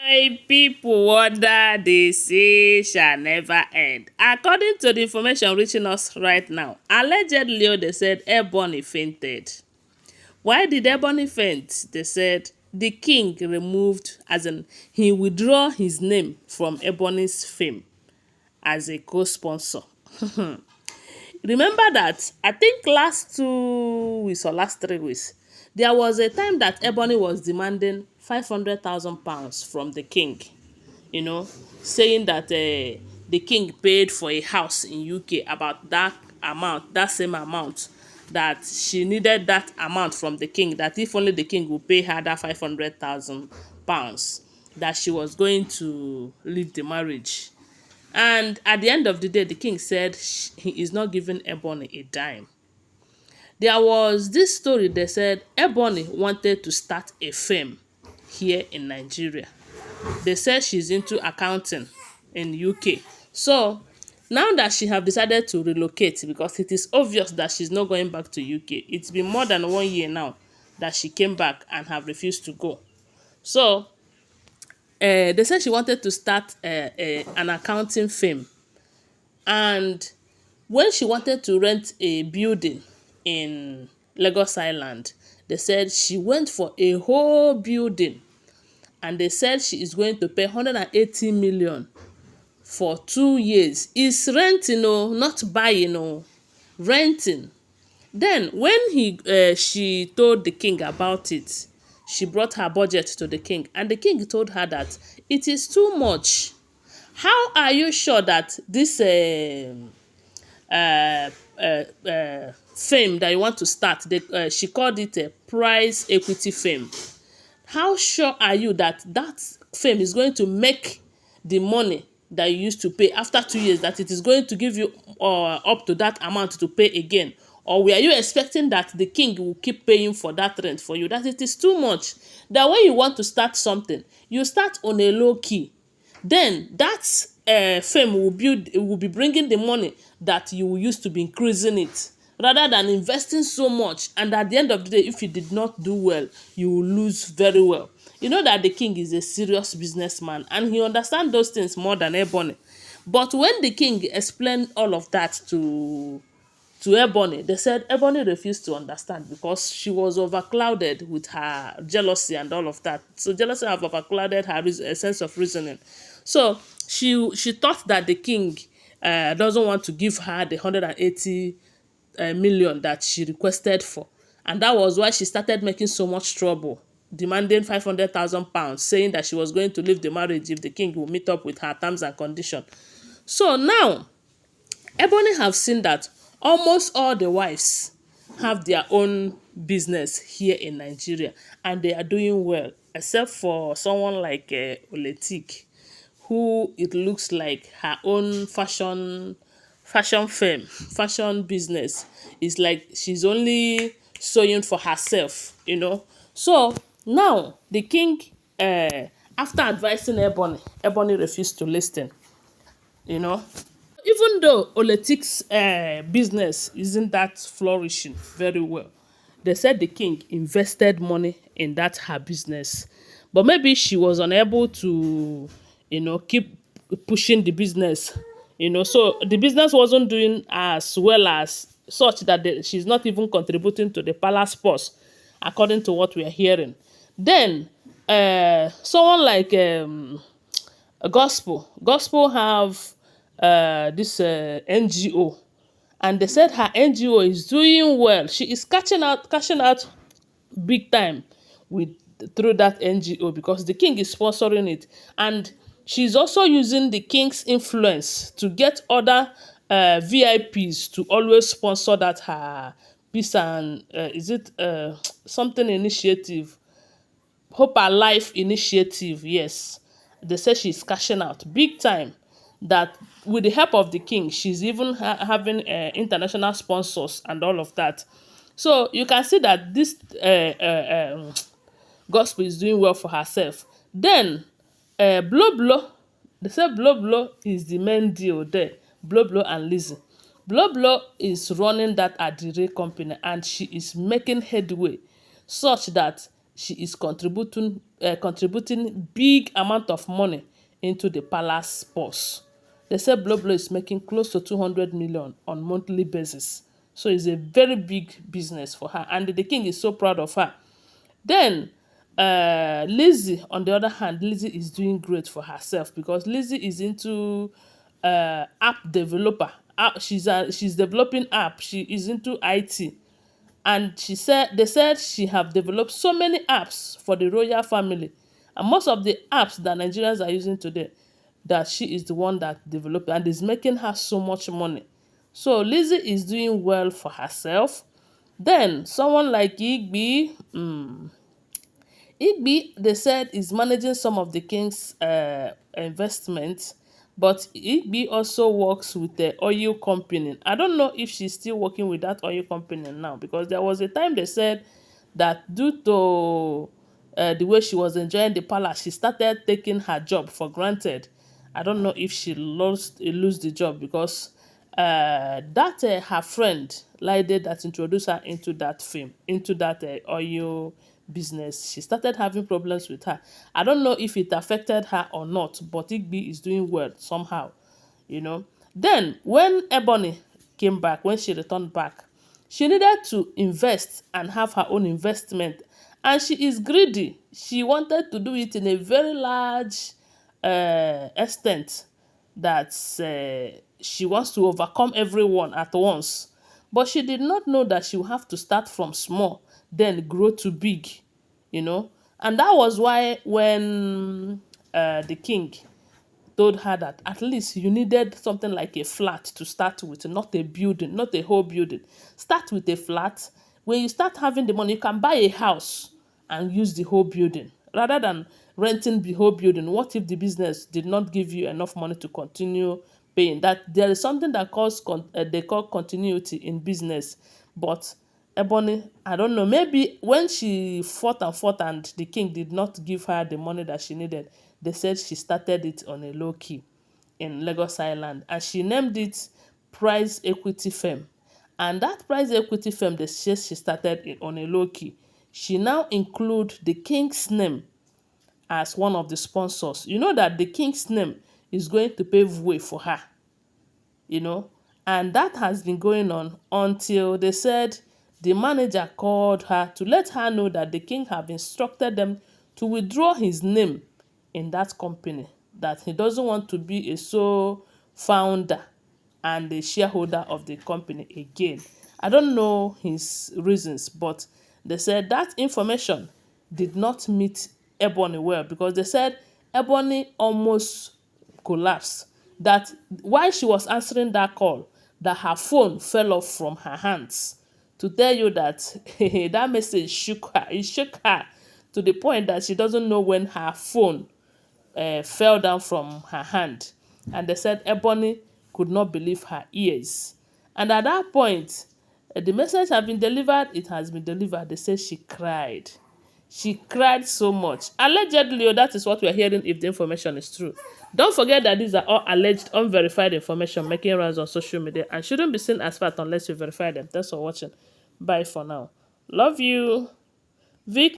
My people, wonder they say shall never end. According to the information reaching us right now, allegedly they said Ebony fainted. Why did Ebony faint? They said the king removed, as in he withdraw his name from Ebony's fame as a co-sponsor. Remember that I think last 2 weeks or last 3 weeks, there was a time that Ebony was demanding £500,000 from the king, you know, saying that the king paid for a house in UK about that amount, that same amount, that she needed that amount from the king, that if only the king would pay her that £500,000, that she was going to leave the marriage. And at the end of the day, the king said he is not giving Ebony a dime. There was this story, they said Ebony wanted to start a firm here in Nigeria. They said she's into accounting in UK. So now that she have decided to relocate, because it is obvious that she's not going back to UK. It's been more than 1 year now that she came back and have refused to go. So they said she wanted to start an accounting firm. And when she wanted to rent a building in Lagos Island, they said she went for a whole building, and they said she is going to pay 180 million for 2 years. It's renting, oh, not buying, oh, renting. Then when she told the king about it, she brought her budget to the king, and the king told her that it is too much. How are you sure that this fame that you want to start, she called it a price equity fame. How sure are you that that fame is going to make the money that you used to pay after 2 years, that it is going to give you up to that amount to pay again? Or were you expecting that the king will keep paying for that rent for you? That it is too much. That when you want to start something, you start on a low key. Then that fame will be bringing the money that you will use to be increasing it, rather than investing so much, and at the end of the day, if you did not do well, you will lose very well. You know that the king is a serious businessman, and he understands those things more than Ebony. But when the king explained all of that to Ebony, they said Ebony refused to understand because she was overclouded with her jealousy and all of that. So jealousy have overclouded her sense of reasoning. So she thought that the king doesn't want to give her the 180 million that she requested for, and that was why she started making so much trouble, demanding £500,000, saying that she was going to leave the marriage if the king will meet up with her terms and conditions. So now Ebony have seen that almost all the wives have their own business here in Nigeria, and they are doing well, except for someone like Oletik, who it looks like her own fashion firm, fashion business is like she's only sewing for herself, you know. So now the king, after advising Ebony refused to listen, you know. Even though Oletik's business isn't that flourishing very well, they said the king invested money in that her business. But maybe she was unable to, keep pushing the business, So the business wasn't doing as well as such that she's not even contributing to the palace purse, according to what we are hearing. Then, someone like Gospel have this NGO, and they said her NGO is doing well. She is cashing out big time with through that NGO because the king is sponsoring it, and she's also using the king's influence to get other VIPs to always sponsor that her peace and is it something initiative, Hope Alive initiative. Yes, they say she's cashing out big time. That with the help of the king, she's even having international sponsors and all of that. So you can see that this gospel is doing well for herself. Then Blow Blow, they say Blow Blow is the main deal there. Blow Blow and Lizzie. Blow Blow is running that Adire company, and she is making headway such that she is contributing big amount of money into the palace purse. They say Blow Blow is making close to 200 million on monthly basis. So it's a very big business for her. And the king is so proud of her. Then Lizzie, on the other hand, Lizzie is doing great for herself because Lizzie is into app developer. She's developing app. She is into IT, and they said she have developed so many apps for the royal family, and most of the apps that Nigerians are using today, that she is the one that developed and is making her so much money. So Lizzie is doing well for herself. Then someone like Igby, Igby, they said, is managing some of the king's investments, but Igby also works with the oil company. I don't know if she's still working with that oil company now, because there was a time they said that due to the way she was enjoying the palace, she started taking her job for granted. I don't know if she lose the job because that her friend Lide that introduced her into that film, into that oil business, she started having problems with her. I don't know if it affected her or not, but Igby is doing well somehow, you know. Then when Ebony came back, when she returned back, she needed to invest and have her own investment, and she is greedy. She wanted to do it in a very large extent, that she wants to overcome everyone at once. But she did not know that she will have to start from small, then grow to big, you know. And that was why when the king told her that at least you needed something like a flat to start with, not a building, not a whole building. Start with a flat. When you start having the money, you can buy a house and use the whole building rather than renting the whole building. What if the business did not give you enough money to continue paying? That there is something that they call continuity in business. But Ebony, I don't know, maybe when she fought and fought and the king did not give her the money that she needed, they said she started it on a low key in Lagos Island, and she named it Price Equity Firm. And that Price Equity Firm, they said she started it on a low key. She now include the king's name as one of the sponsors. You know that the king's name is going to pave way for her, you know. And that has been going on until they said the manager called her to let her know that the king have instructed them to withdraw his name in that company, that he doesn't want to be a sole founder and a shareholder of the company again. I don't know his reasons, but they said that information did not meet Ebony well, because they said Ebony almost collapsed. That while she was answering that call, that her phone fell off from her hands. To tell you that that message shook her. It shook her to the point that she doesn't know when her phone fell down from her hand. And they said Ebony could not believe her ears. And at that point, the message had been delivered. It has been delivered. They said she cried. She cried so much. Allegedly, that is what we are hearing if the information is true. Don't forget that these are all alleged, unverified information making rounds on social media and shouldn't be seen as fact unless you verify them. Thanks for watching. Bye for now. Love you. Vic.